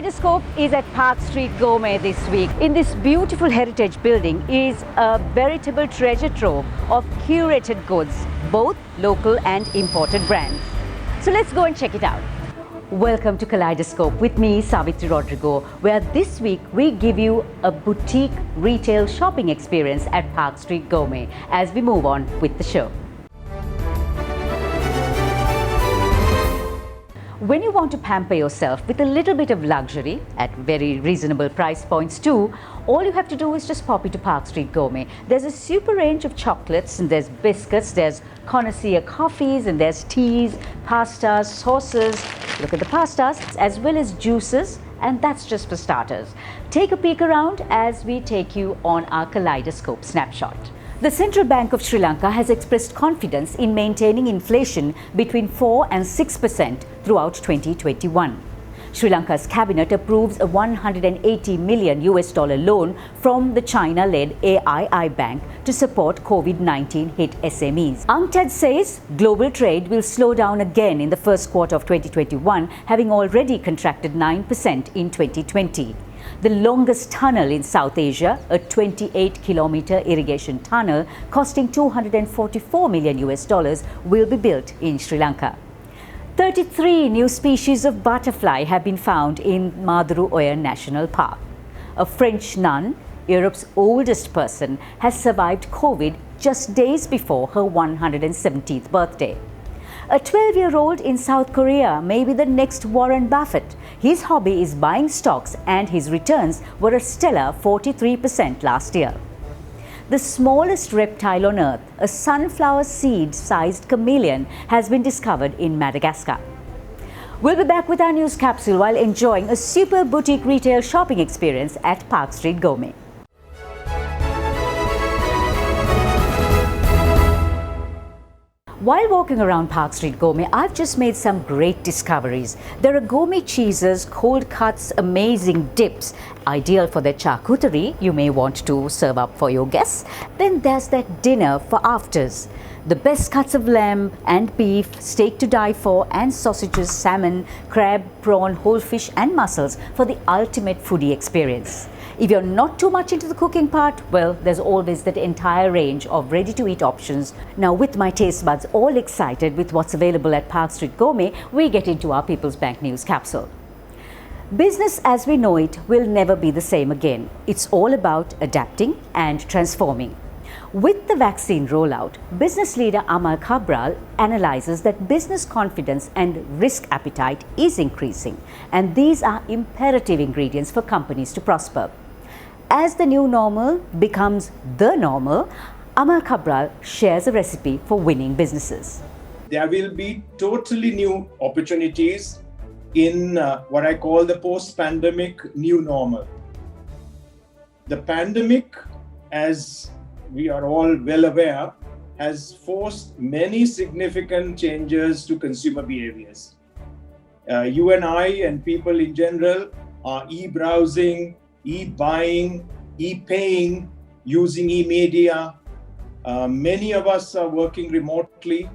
Kaleidoscope is at Park Street Gourmet this week. In this beautiful heritage building is a veritable treasure trove of curated goods, both local and imported brands. So let's go and check it out. Welcome to Kaleidoscope with me, Savithri Rodrigo, where this week we give you a boutique retail shopping experience at Park Street Gourmet as we move on with the show. When you want to pamper yourself with a little bit of luxury at very reasonable price points too, all you have to do is just pop into Park Street Gourmet. There's a super range of chocolates and there's biscuits, there's connoisseur coffees and there's teas, pastas, sauces. Look at the pastas, as well as juices, and that's just for starters. Take a peek around as we take you on our Kaleidoscope snapshot. The Central Bank of Sri Lanka has expressed confidence in maintaining inflation between 4 and 6% throughout 2021. Sri Lanka's cabinet approves a $180 million loan from the China-led AII Bank to support COVID-19 hit SMEs. UNCTAD says global trade will slow down again in the first quarter of 2021, having already contracted 9% in 2020. The longest tunnel in South Asia, a 28-kilometer irrigation tunnel costing $244 million, will be built in Sri Lanka. 33 new species of butterfly have been found in Maduru National Park. A French nun, Europe's oldest person, has survived COVID just days before her 117th birthday. A 12-year-old in South Korea may be the next Warren Buffett. His hobby is buying stocks and his returns were a stellar 43% last year. The smallest reptile on Earth, a sunflower seed-sized chameleon, has been discovered in Madagascar. We'll be back with our news capsule while enjoying a super boutique retail shopping experience at Park Street Gourmet. While walking around Park Street Gourmet, I've just made some great discoveries. There are gourmet cheeses, cold cuts, amazing dips, ideal for their charcuterie you may want to serve up for your guests. Then there's that dinner for afters. The best cuts of lamb and beef, steak to die for, and sausages, salmon, crab, prawn, whole fish and mussels for the ultimate foodie experience. If you're not too much into the cooking part, well, there's always that entire range of ready-to-eat options. Now, with my taste buds all excited with what's available at Park Street Gourmet, we get into our People's Bank News capsule. Business as we know it will never be the same again. It's all about adapting and transforming. With the vaccine rollout, business leader Amal Cabral analyzes that business confidence and risk appetite is increasing, and these are imperative ingredients for companies to prosper. As the new normal becomes the normal, Amal Cabral shares a recipe for winning businesses. There will be totally new opportunities in what I call the post-pandemic new normal. The pandemic, as we are all well aware, has forced many significant changes to consumer behaviors. You and I and people in general are e-browsing, e-buying, e-paying, using e-media. Many of us are working remotely,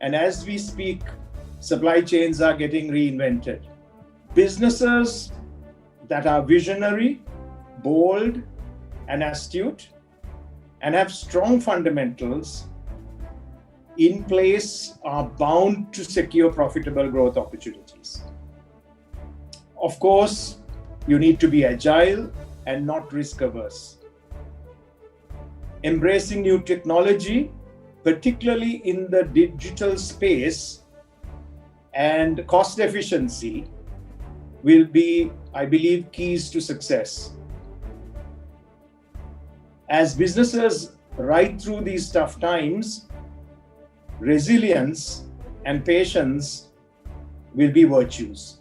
and as we speak, supply chains are getting reinvented. Businesses that are visionary, bold, and astute, and have strong fundamentals in place are bound to secure profitable growth opportunities. Of course, you need to be agile and not risk averse. Embracing new technology, particularly in the digital space, and cost efficiency will be, I believe, keys to success. As businesses ride through these tough times, resilience and patience will be virtues.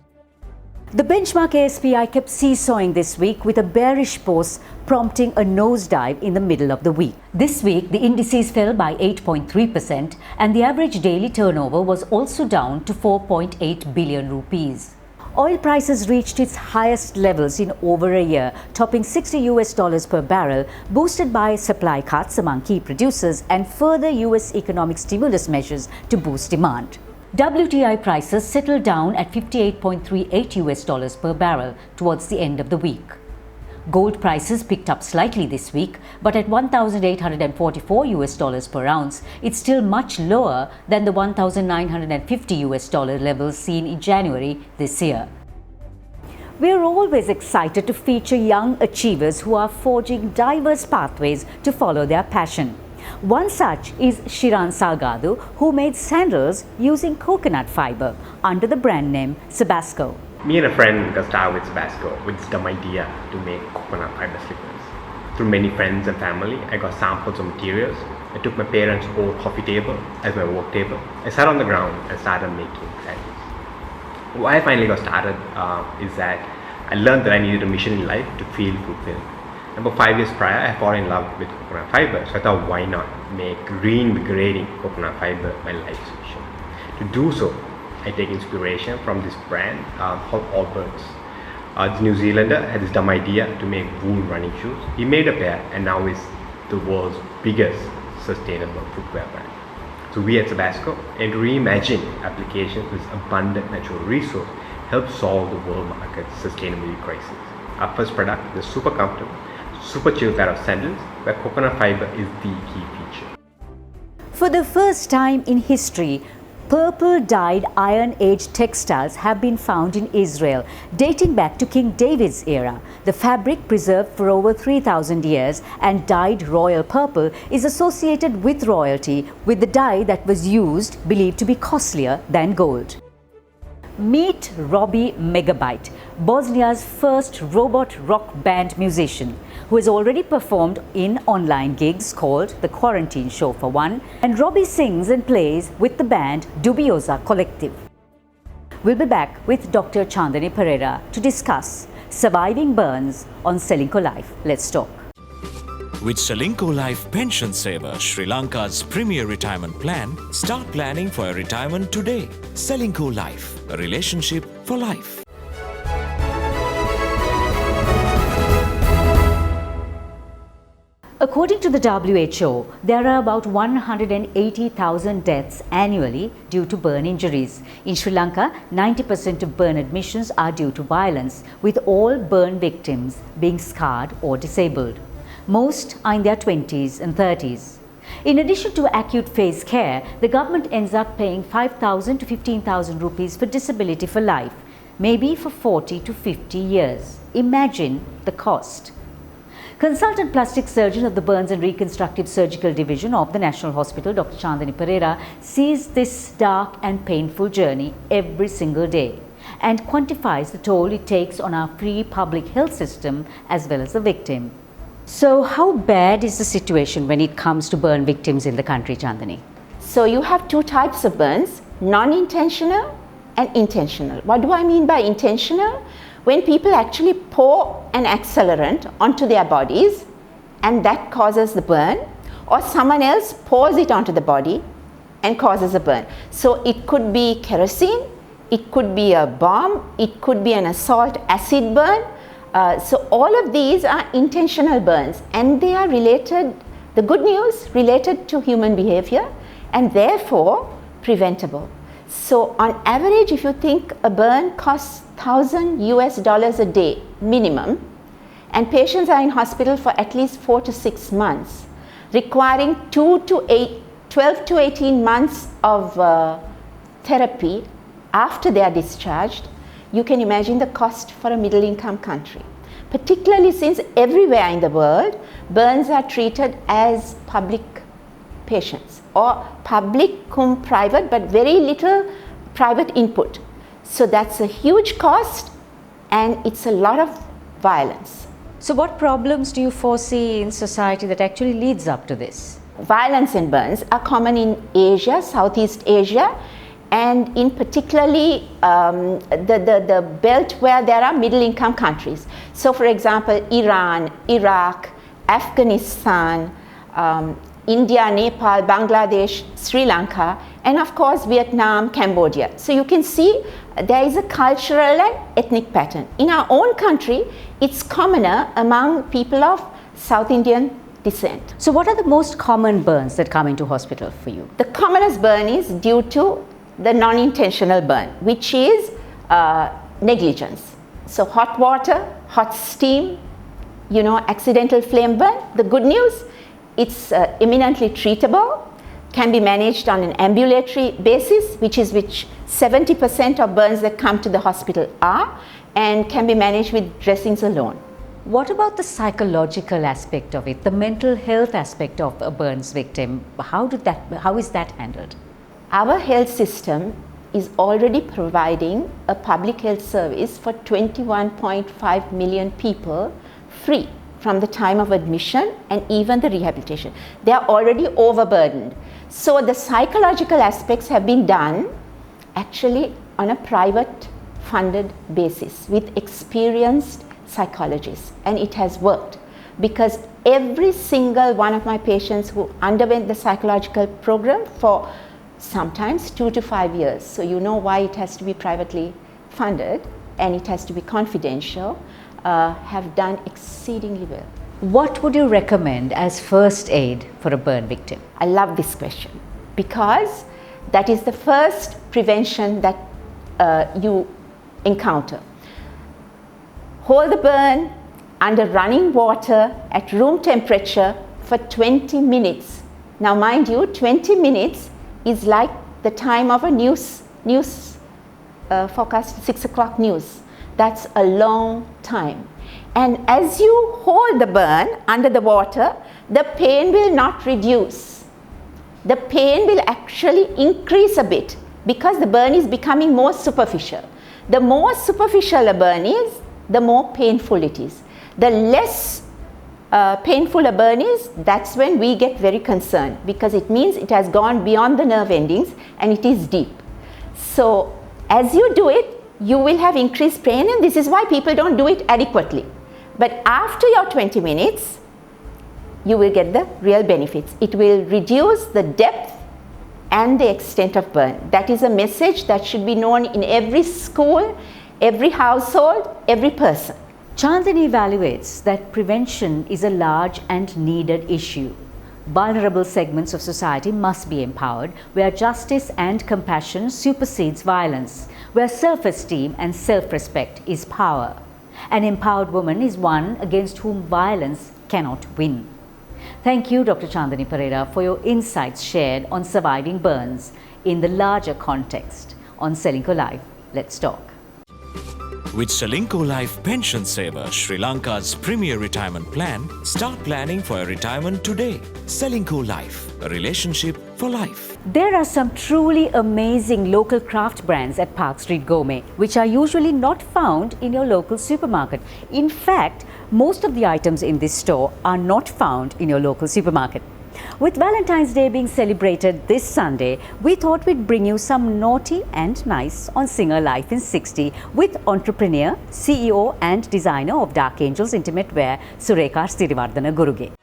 The benchmark ASPI kept seesawing this week with a bearish pause prompting a nosedive in the middle of the week. This week, the indices fell by 8.3% and the average daily turnover was also down to 4.8 billion rupees. Oil prices reached its highest levels in over a year, topping $60 per barrel, boosted by supply cuts among key producers and further US economic stimulus measures to boost demand. WTI prices settled down at $58.38 per barrel towards the end of the week. Gold prices picked up slightly this week, but at $1,844 per ounce, it's still much lower than the $1,950 levels seen in January this year. We are always excited to feature young achievers who are forging diverse pathways to follow their passion. One such is Shiran Salgado, who made sandals using coconut fiber under the brand name Tabasco. Me and a friend got started with Tabasco with this dumb idea to make coconut fiber slippers. Through many friends and family, I got samples of materials. I took my parents' old coffee table as my work table. I sat on the ground and started making sandals. Why I finally got started is that I learned that I needed a mission in life to feel fulfilled. About 5 years prior, I fell in love with coconut fiber, so I thought, why not make reinvigorating coconut fiber my life's mission? To do so, I take inspiration from this brand called Allbirds. This New Zealander had this dumb idea to make wool running shoes. He made a pair and now is the world's biggest sustainable footwear brand. So we at Tabasco aim to reimagine applications with abundant natural resource help solve the world market's sustainability crisis. Our first product is a super comfortable, super chill pair of sandals where coconut fiber is the key feature. For the first time in history, purple dyed Iron Age textiles have been found in Israel, dating back to King David's era. The fabric, preserved for over 3,000 years and dyed royal purple, is associated with royalty, with the dye that was used believed to be costlier than gold. Meet Robbie Megabyte, Bosnia's first robot rock band musician, who has already performed in online gigs called The Quarantine Show for one, and Robbie sings and plays with the band Dubiosa Collective. We'll be back with Dr. Chandani Pereira to discuss surviving burns on Srilanka Life. Let's talk. With Srilanka Life Pension Saver, Sri Lanka's premier retirement plan, start planning for a retirement today. Srilanka Life, a relationship for life. According to the WHO, there are about 180,000 deaths annually due to burn injuries. In Sri Lanka, 90% of burn admissions are due to violence, with all burn victims being scarred or disabled. Most are in their 20s and 30s. In addition to acute phase care, the government ends up paying 5,000 to 15,000 rupees for disability for life, maybe for 40 to 50 years. Imagine the cost. Consultant plastic surgeon of the Burns and Reconstructive Surgical Division of the National Hospital, Dr. Chandani Pereira, sees this dark and painful journey every single day and quantifies the toll it takes on our free public health system as well as the victim. So how bad is the situation when it comes to burn victims in the country, Chandani? So you have two types of burns, non-intentional and intentional. What do I mean by intentional? When people actually pour an accelerant onto their bodies and that causes the burn, or someone else pours it onto the body and causes a burn. So it could be kerosene, it could be a bomb, it could be an assault acid burn. So all of these are intentional burns and they are related, the good news, related to human behavior and therefore preventable. So on average, if you think a burn costs $1,000 a day minimum, and patients are in hospital for at least 4 to 6 months, requiring 12 to 18 months of therapy after they are discharged, you can imagine the cost for a middle income country. Particularly since everywhere in the world, burns are treated as public patients or public cum private, but very little private input. So that's a huge cost and it's a lot of violence. So what problems do you foresee in society that actually leads up to this? Violence and burns are common in Asia, Southeast Asia, and in particularly the belt where there are middle income countries. So for example, Iran, Iraq, Afghanistan, India, Nepal, Bangladesh, Sri Lanka, and of course Vietnam, Cambodia. So you can see there is a cultural and ethnic pattern. In our own country, it's commoner among people of South Indian descent. So what are the most common burns that come into hospital for you? The commonest burn is due to the non-intentional burn, which is negligence. So hot water, hot steam, accidental flame burn. The good news, it's eminently treatable, can be managed on an ambulatory basis, which 70% of burns that come to the hospital are, and can be managed with dressings alone. What about the psychological aspect of it, the mental health aspect of a burns victim? How is that handled? Our health system is already providing a public health service for 21.5 million people free from the time of admission and even the rehabilitation. They are already overburdened. So the psychological aspects have been done actually on a private funded basis with experienced psychologists, and it has worked because every single one of my patients who underwent the psychological program for sometimes 2 to 5 years, so you know why it has to be privately funded and it has to be confidential, have done exceedingly well. What would you recommend as first aid for a burn victim? I love this question because that is the first prevention that you encounter. Hold the burn under running water at room temperature for 20 minutes. Now mind you, 20 minutes is like the time of a news forecast, 6 o'clock news. That's a long time. And as you hold the burn under the water, the pain will not reduce. The pain will actually increase a bit because the burn is becoming more superficial. The more superficial a burn is, the more painful it is. The less painful a burn is, that's when we get very concerned because it means it has gone beyond the nerve endings and it is deep. So as you do it, you will have increased pain, and this is why people don't do it adequately. But after your 20 minutes, you will get the real benefits. It will reduce the depth and the extent of burn. That is a message that should be known in every school, every household, every person. Chandani evaluates that prevention is a large and needed issue. Vulnerable segments of society must be empowered, where justice and compassion supersedes violence, where self-esteem and self-respect is power. An empowered woman is one against whom violence cannot win. Thank you, Dr. Chandani Pereira, for your insights shared on surviving burns in the larger context. On Srilanka Life, let's talk. With Srilanka Life Pension Saver, Sri Lanka's premier retirement plan, start planning for your retirement today. Srilanka Life, a relationship for life. There are some truly amazing local craft brands at Park Street Gourmet, which are usually not found in your local supermarket. In fact, most of the items in this store are not found in your local supermarket. With Valentine's Day being celebrated this Sunday, we thought we'd bring you some naughty and nice on Singer Life in 60 with entrepreneur, CEO and designer of Dark Angels intimate wear, Savithri Rodrigo.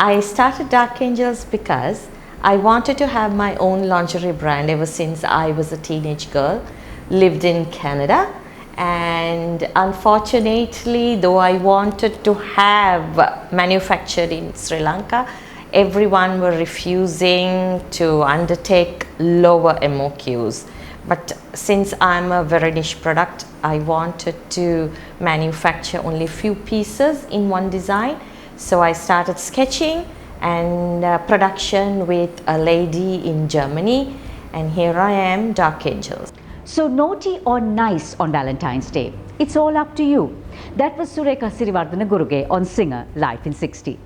I started Dark Angels because I wanted to have my own lingerie brand ever since I was a teenage girl, lived in Canada, and unfortunately, though I wanted to have manufactured in Sri Lanka, everyone were refusing to undertake lower MOQs. But since I'm a very niche product, I wanted to manufacture only few pieces in one design. So I started sketching and production with a lady in Germany, and here I am, Dark Angels. So naughty or nice on Valentine's Day, it's all up to you. That was Savithri Rodrigo on Singer Life in 60.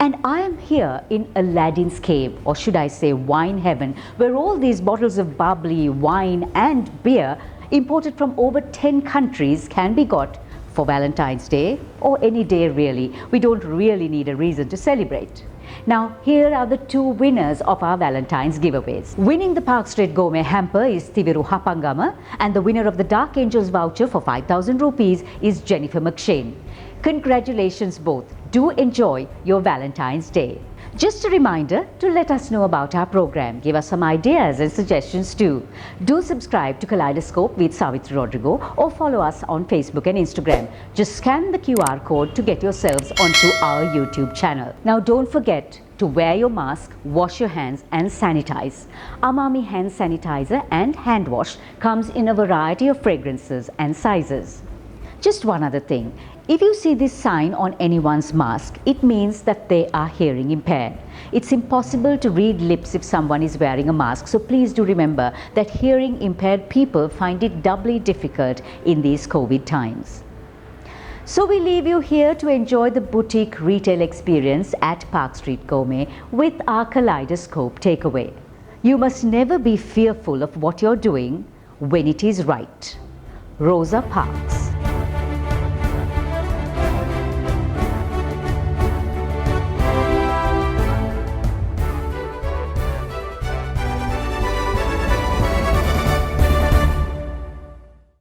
And I am here in Aladdin's cave, or should I say wine heaven, where all these bottles of bubbly wine and beer imported from over 10 countries can be got for Valentine's Day or any day really. We don't really need a reason to celebrate. Now here are the two winners of our Valentine's giveaways. Winning the Park Street Gourmet hamper is Tiviru Hapangama, and the winner of the Dark Angels voucher for 5,000 rupees is Jennifer McShane. Congratulations both. Do enjoy your Valentine's Day. Just a reminder to let us know about our program. Give us some ideas and suggestions too. Do subscribe to Kaleidoscope with Savithri Rodrigo or follow us on Facebook and Instagram. Just scan the QR code to get yourselves onto our YouTube channel. Now don't forget to wear your mask, wash your hands and sanitize. Amami hand sanitizer and hand wash comes in a variety of fragrances and sizes. Just one other thing. If you see this sign on anyone's mask, it means that they are hearing impaired. It's impossible to read lips if someone is wearing a mask, so please do remember that hearing impaired people find it doubly difficult in these COVID times. So we leave you here to enjoy the boutique retail experience at Park Street Gourmet with our Kaleidoscope takeaway. You must never be fearful of what you're doing when it is right. Rosa Parks.